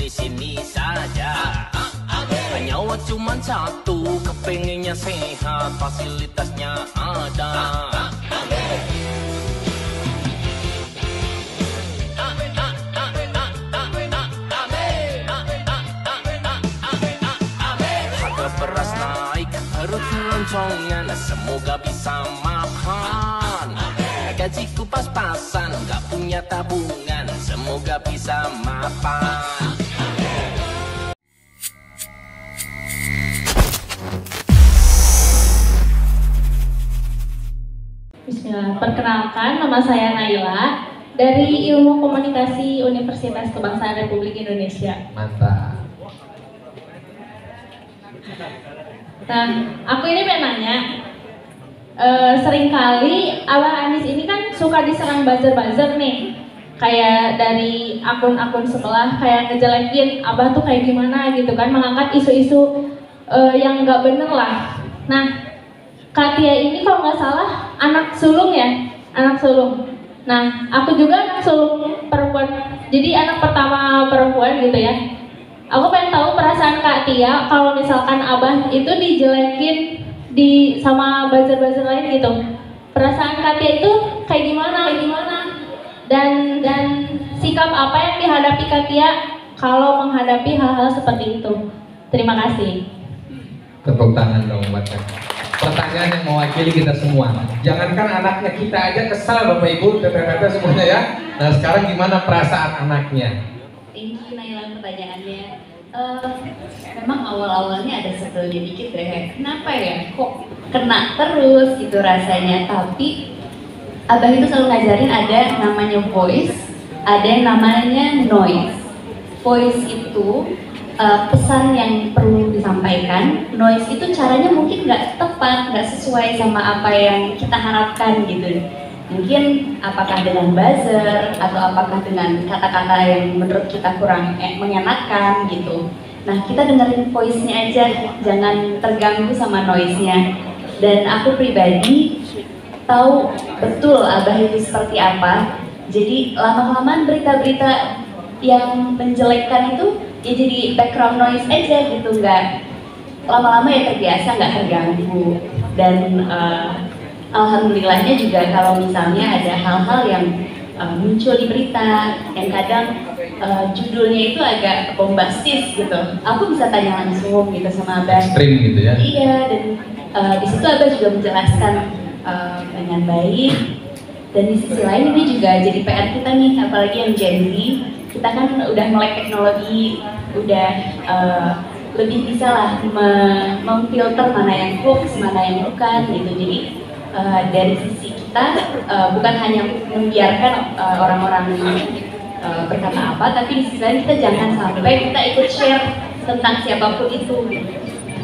di sini saja. Nyawa cuma satu, kepengennya sehat, fasilitasnya ada. Harga beras naik, harus keloncongan, semoga bisa makan. Gajiku pas-pasan, gak punya tabungan, semoga bisa mapan. Bismillah, perkenalkan nama saya Naila dari Ilmu Komunikasi Universitas Kebangsaan Republik Indonesia. Mantap. Nah, aku ini pengen nanya, seringkali Abah Anies ini kan suka diserang buzzer-buzzer nih, kayak dari akun-akun sebelah kayak ngejelekin Abah tuh kayak gimana gitu kan, mengangkat isu-isu yang nggak bener lah. Nah, Kak Tia ini kalau nggak salah anak sulung ya, anak sulung. Nah, aku juga anak sulung perempuan, jadi anak pertama perempuan gitu ya. Aku pengen tahu perasaan Kak Tia kalau misalkan Abah itu dijelekin sama buzzer-buzzer lain gitu. Perasaan Kak Tia itu kayak gimana? Dan sikap apa yang dihadapi Kak Tia kalau menghadapi hal-hal seperti itu? Terima kasih. Tepuk tangan dong buat pertanyaan yang mewakili kita semua. Jangankan anaknya, kita aja kesal Bapak Ibu, teteh-teteh semuanya ya. Nah sekarang gimana perasaan anaknya? Thank you Naila pertanyaannya. Memang awal-awalnya ada sebelnya dikit deh. Kenapa ya? Kok kena terus gitu rasanya. Tapi Abah itu selalu ngajarin ada namanya voice, ada yang namanya noise. Voice itu pesan yang perlu disampaikan, noise itu caranya mungkin nggak tepat, nggak sesuai sama apa yang kita harapkan gitu. Mungkin apakah dengan buzzer atau apakah dengan kata-kata yang menurut kita kurang mengenakan gitu. Nah kita dengerin voice-nya aja, jangan terganggu sama noise-nya. Dan aku pribadi tahu betul Abah itu seperti apa. Jadi lama-kelamaan berita-berita yang menjelekkan itu ya jadi background noise aja gitu, nggak lama-lama ya terbiasa, nggak terganggu. Dan alhamdulillahnya juga kalau misalnya ada hal-hal yang muncul di berita yang kadang judulnya itu agak bombastis gitu, aku bisa tanya langsung gitu sama Abah. Ekstrim gitu ya? Iya, dan di situ Abah juga menjelaskan dengan baik. Dan di sisi lain ini juga jadi PR kita nih, apalagi yang Gen Z. Kita kan udah melek teknologi, udah lebih bisa lah memfilter mana yang hoax, mana yang bukan gitu. Jadi dari sisi kita bukan hanya membiarkan orang-orang berkata apa, tapi di sisi lain kita jangan sampai kita ikut share tentang siapapun itu.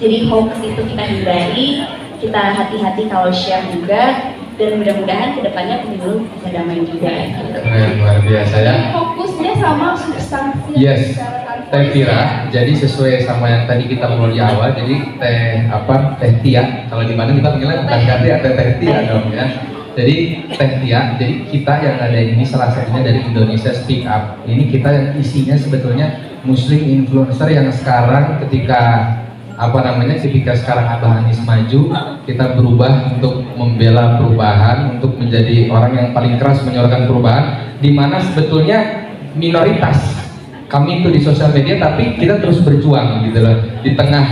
Jadi hoax itu kita hindari, kita hati-hati kalau share juga. Dan mudah-mudahan kedepannya pemilu bisa damai juga gitu. Luar biasa ya. Fokusnya sama substansi. Yes, Teh Tira. Jadi sesuai sama yang tadi kita ngobrol di awal. Jadi Teh Tia. Kalau di mana kita panggilnya bukan Teh atau Teh Tia dong ya. Jadi Teh Tia. Jadi kita yang ada ini salah satunya dari Indonesia Speak Up. Ini kita yang isinya sebetulnya Muslim influencer yang sekarang ketika ketika sekarang Abah Anies maju, kita berubah untuk membela perubahan, untuk menjadi orang yang paling keras menyuarakan perubahan, di mana sebetulnya minoritas kami itu di sosial media, tapi kita terus berjuang gitu loh, di tengah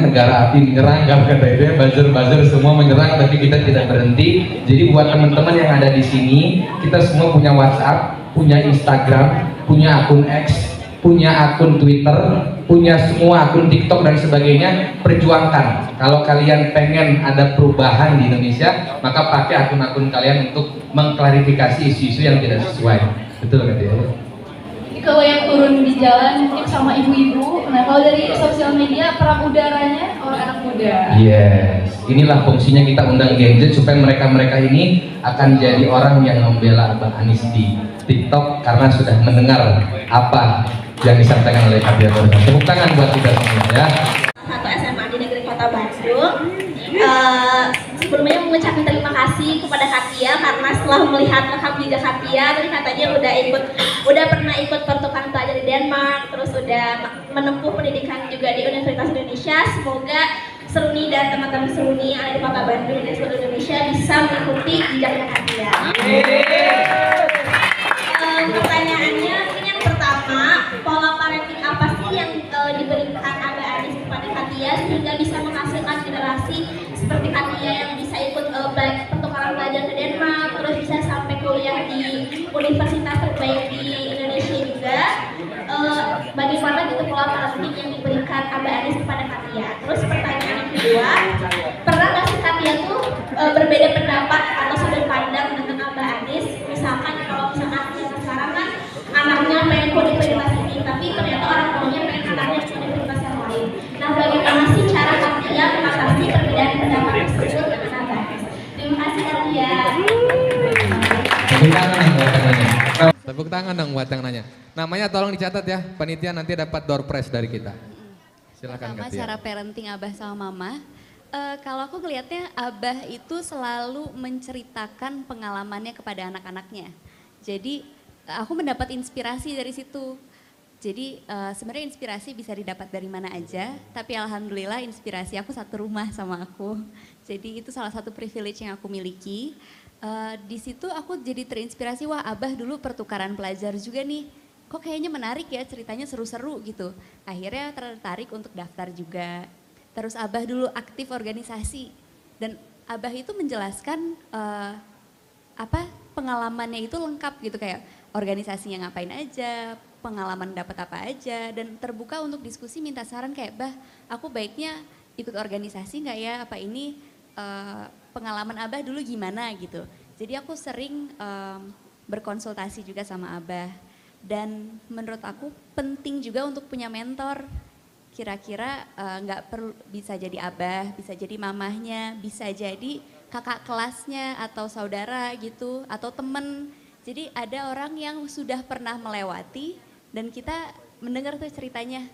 negara api menyerang, kata itu ya, buzzer semua menyerang, tapi kita tidak berhenti. Jadi buat teman-teman yang ada di sini, kita semua punya WhatsApp, punya Instagram, punya akun X, punya akun Twitter, punya semua akun TikTok dan sebagainya. Perjuangkan. Kalau kalian pengen ada perubahan di Indonesia, maka pakai akun-akun kalian untuk mengklarifikasi isu-isu yang tidak sesuai. Betul kan ya? Kalau yang turun di jalan mungkin sama ibu-ibu. Nah kalau dari sosial media, perang udaranya orang anak muda. Yes, inilah fungsinya kita undang Gen Z supaya mereka-mereka ini akan jadi orang yang membela Abah Anies di TikTok karena sudah mendengar apa yang disampaikan oleh Kak Tia. Tepuk tangan buat kita semua ya. Satu SMA di Negeri Kota Bandung. Sebelumnya mengucapkan terima kasih kepada Katia karena setelah melihat rekam jejak Katia, tadi katanya udah pernah ikut pertukaran pelajar di Denmark, terus udah menempuh pendidikan juga di Universitas Indonesia. Semoga Seruni dan teman-teman Seruni yang ada di Kota Bandung dan seluruh Indonesia bisa mengikuti jejaknya Katia. Pertanyaannya mungkin yang pertama, pola parenting apa sih yang diberikan Abah Anis kepada Katia sehingga bisa menghasilkan generasi seperti Katia yang bisa ikut pertukaran pelajar ke Denmark, terus bisa sampai kuliah di universitas terbaik di Indonesia juga. Bagaimana gitu pola parenting yang diberikan Abah Anis kepada Katia? Terus pertanyaan yang kedua, pernah nggak sih Katia tuh berbeda pendapat atau sudut pandang dengan Abah Anis? Misalkan kalau misalkan sekarang kan anaknya pengen ke universitas ini, tapi ternyata orang tuanya pengen anaknya ke universitas yang lain. Nah, bagaimana sih cara Katia mengatasi perbedaan pendapat tersebut dengan Abah Anis? Terima kasih Katia. Tepuk tangan dong buat yang nanya. Namanya tolong dicatat ya, panitia nanti dapat door prize dari kita. Silakan Katia. Cara parenting Abah sama Mama. Kalau aku ngelihatnya Abah itu selalu menceritakan pengalamannya kepada anak-anaknya. Jadi aku mendapat inspirasi dari situ. Jadi sebenarnya inspirasi bisa didapat dari mana aja, tapi alhamdulillah inspirasi aku satu rumah sama aku. Jadi itu salah satu privilege yang aku miliki. Di situ aku jadi terinspirasi, wah Abah dulu pertukaran pelajar juga nih. Kok kayaknya menarik ya, ceritanya seru-seru gitu. Akhirnya tertarik untuk daftar juga. Terus Abah dulu aktif organisasi dan Abah itu menjelaskan pengalamannya itu lengkap gitu, kayak organisasinya ngapain aja, pengalaman dapat apa aja, dan terbuka untuk diskusi, minta saran kayak, Bah aku baiknya ikut organisasi nggak ya, apa ini pengalaman Abah dulu gimana gitu. Jadi aku sering berkonsultasi juga sama Abah. Dan menurut aku penting juga untuk punya mentor. Kira-kira nggak perlu, bisa jadi Abah, bisa jadi mamahnya, bisa jadi kakak kelasnya atau saudara gitu, atau temen. Jadi ada orang yang sudah pernah melewati dan kita mendengar tuh ceritanya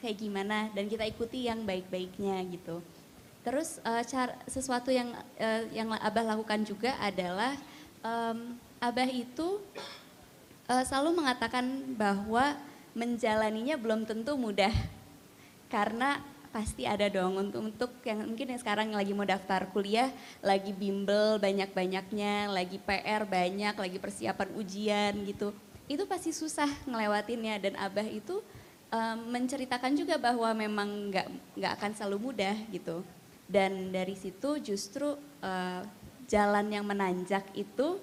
kayak gimana dan kita ikuti yang baik-baiknya gitu. Terus sesuatu yang Abah lakukan juga adalah Abah itu selalu mengatakan bahwa menjalaninya belum tentu mudah. Karena pasti ada dong untuk yang mungkin yang sekarang lagi mau daftar kuliah, lagi bimbel banyak-banyaknya, lagi PR banyak, lagi persiapan ujian gitu. Itu pasti susah ngelewatinnya dan Abah itu menceritakan juga bahwa memang nggak akan selalu mudah gitu. Dan dari situ justru jalan yang menanjak itu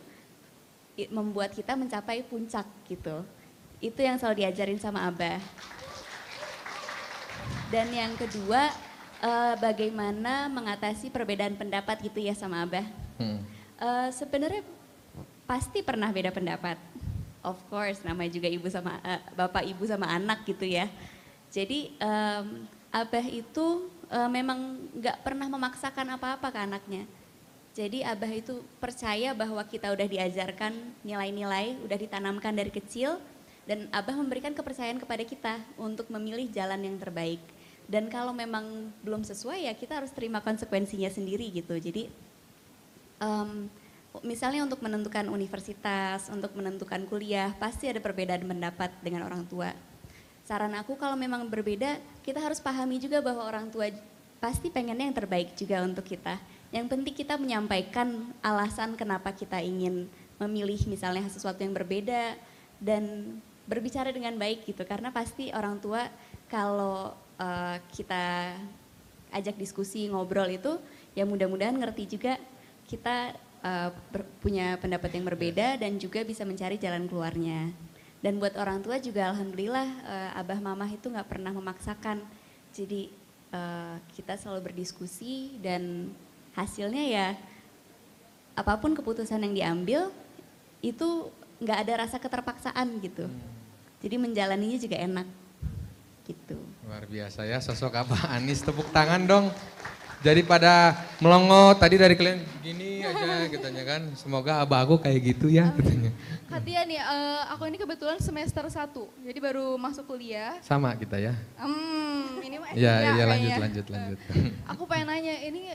membuat kita mencapai puncak gitu. Itu yang selalu diajarin sama Abah. Dan yang kedua, bagaimana mengatasi perbedaan pendapat gitu ya sama Abah. Sebenarnya pasti pernah beda pendapat. Of course, namanya juga ibu sama bapak ibu sama anak gitu ya. Jadi Abah itu memang nggak pernah memaksakan apa-apa ke anaknya. Jadi Abah itu percaya bahwa kita udah diajarkan nilai-nilai, udah ditanamkan dari kecil. Dan Abah memberikan kepercayaan kepada kita untuk memilih jalan yang terbaik. Dan kalau memang belum sesuai ya kita harus terima konsekuensinya sendiri gitu. Jadi misalnya untuk menentukan universitas, untuk menentukan kuliah, pasti ada perbedaan pendapat dengan orang tua. Saran aku kalau memang berbeda, kita harus pahami juga bahwa orang tua pasti pengennya yang terbaik juga untuk kita. Yang penting kita menyampaikan alasan kenapa kita ingin memilih misalnya sesuatu yang berbeda dan berbicara dengan baik gitu. Karena pasti orang tua kalau kita ajak diskusi, ngobrol itu ya mudah-mudahan ngerti juga kita punya pendapat yang berbeda dan juga bisa mencari jalan keluarnya. Dan buat orang tua juga alhamdulillah Abah Mamah itu nggak pernah memaksakan. Jadi kita selalu berdiskusi dan hasilnya ya apapun keputusan yang diambil itu nggak ada rasa keterpaksaan gitu. Jadi menjalaninya juga enak gitu. Luar biasa ya sosok Abah Anis, tepuk tangan dong Jadi pada melongot tadi dari kalian gini aja katanya kan. Semoga abah aku kayak gitu ya katanya. Katia nih, aku ini kebetulan semester 1, jadi baru masuk kuliah. Sama kita ya. Ini mah Iya kayaknya. lanjut. Aku pengen nanya, ini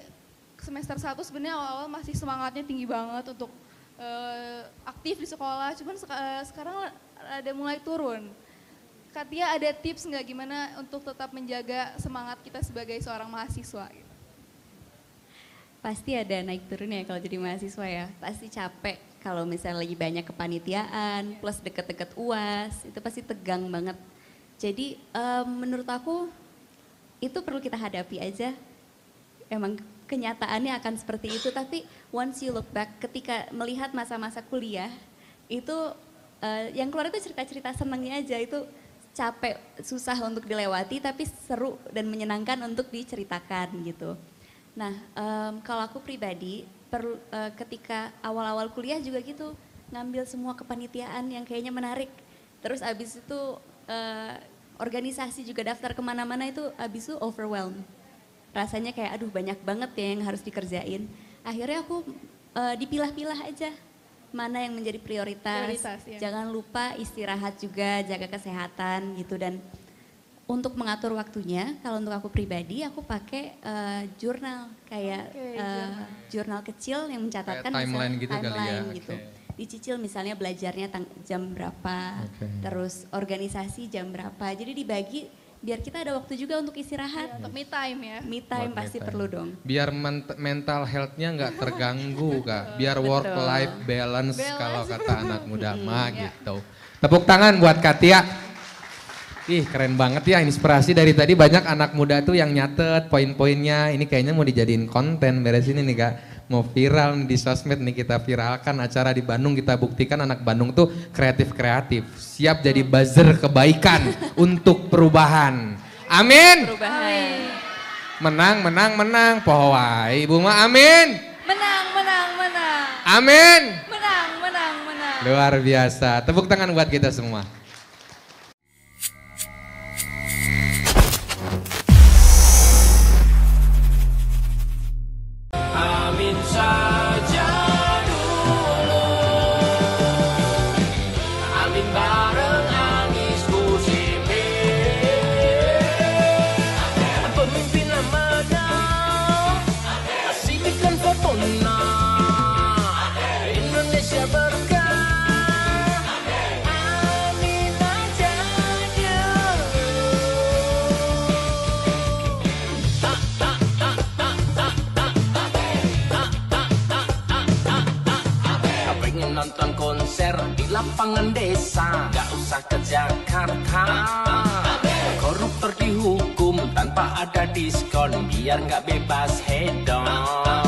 semester 1 sebenarnya awal-awal masih semangatnya tinggi banget untuk aktif di sekolah, cuman sekarang ada mulai turun. Katia ada tips nggak gimana untuk tetap menjaga semangat kita sebagai seorang mahasiswa? Gitu? Pasti ada naik turunnya kalau jadi mahasiswa ya. Pasti capek kalau misalnya lagi banyak kepanitiaan, plus deket-deket UAS, itu pasti tegang banget. Jadi menurut aku itu perlu kita hadapi aja. Emang kenyataannya akan seperti itu, tapi once you look back ketika melihat masa-masa kuliah, itu yang keluar itu cerita-cerita senangnya aja, itu capek, susah untuk dilewati, tapi seru dan menyenangkan untuk diceritakan gitu. Nah, kalau aku pribadi, ketika awal-awal kuliah juga gitu, ngambil semua kepanitiaan yang kayaknya menarik. Terus abis itu organisasi juga daftar kemana-mana itu abis itu overwhelm. Rasanya kayak aduh banyak banget ya yang harus dikerjain. Akhirnya aku dipilah-pilah aja mana yang menjadi prioritas. Ya. Jangan lupa istirahat juga, jaga kesehatan gitu. Dan untuk mengatur waktunya, kalau untuk aku pribadi, aku pakai jurnal kayak jurnal kecil yang mencatatkan kayak timeline gitu kali ya. Gitu. Dicicil misalnya belajarnya jam berapa, terus organisasi jam berapa. Jadi dibagi biar kita ada waktu juga untuk istirahat. Untuk me time ya. Me time pasti perlu dong. Biar mental health-nya nggak terganggu Kak. Biar work life balance kalau kata anak muda mah gitu. Tepuk tangan buat Katia. Ih keren banget ya, inspirasi dari tadi banyak anak muda tuh yang nyatet poin-poinnya. Ini kayaknya mau dijadiin konten beres ini nih Kak. Mau viral nih di sosmed nih, kita viralkan acara di Bandung, kita buktikan anak Bandung tuh kreatif-kreatif. Siap jadi buzzer kebaikan untuk perubahan. Amin. Menang, pohowai Ibu mah amin. Menang. Amin. Menang. Luar biasa, tepuk tangan buat kita semua. Amin saja dulu, amin bareng Anies Muhaimin. Pemimpin menang, asihkan fotonya, Indonesia berkah. Amin aja dulu. Pengen nonton konser di lapangan desa, gak usah ke Jakarta. Koruptor dihukum tanpa ada diskon, biar gak bebas hedon.